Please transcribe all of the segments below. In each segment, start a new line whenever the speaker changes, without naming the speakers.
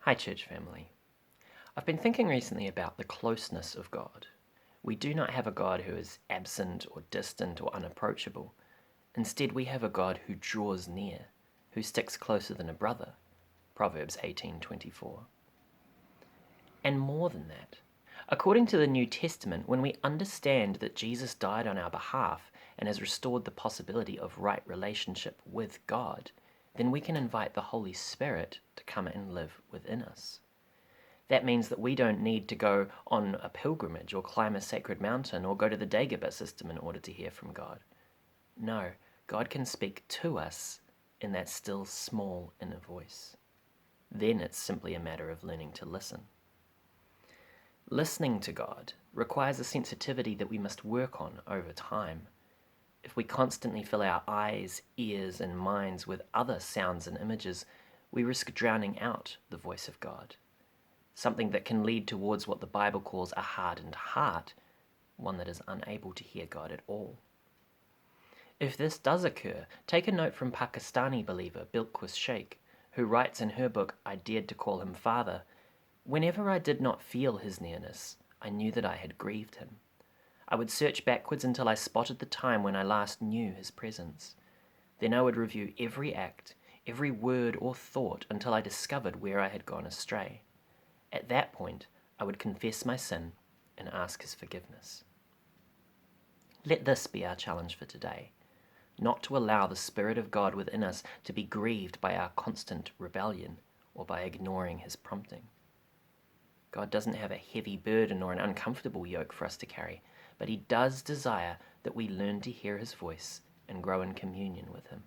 Hi, church family. I've been thinking recently about the closeness of God. We do not have a God who is absent or distant or unapproachable. Instead, we have a God who draws near, who sticks closer than a brother. Proverbs 18:24. And more than that, according to the New Testament, when we understand that Jesus died on our behalf and has restored the possibility of right relationship with God, then we can invite the Holy Spirit to come and live within us. That means that we don't need to go on a pilgrimage or climb a sacred mountain or go to the Dagobah system in order to hear from God. No, God can speak to us in that still small inner voice. Then it's simply a matter of learning to listen. Listening to God requires a sensitivity that we must work on over time. If we constantly fill our eyes, ears, and minds with other sounds and images, we risk drowning out the voice of God. Something that can lead towards what the Bible calls a hardened heart, one that is unable to hear God at all. If this does occur, take a note from Pakistani believer Bilquis Sheikh, who writes in her book, I Dared to Call Him Father, "Whenever I did not feel his nearness, I knew that I had grieved him. I would search backwards until I spotted the time when I last knew his presence. Then I would review every act, every word or thought until I discovered where I had gone astray. At that point, I would confess my sin and ask his forgiveness." Let this be our challenge for today, not to allow the Spirit of God within us to be grieved by our constant rebellion or by ignoring his prompting. God doesn't have a heavy burden or an uncomfortable yoke for us to carry, but he does desire that we learn to hear his voice and grow in communion with him.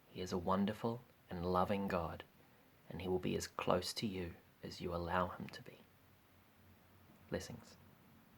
He is a wonderful and loving God, and he will be as close to you as you allow him to be. Blessings.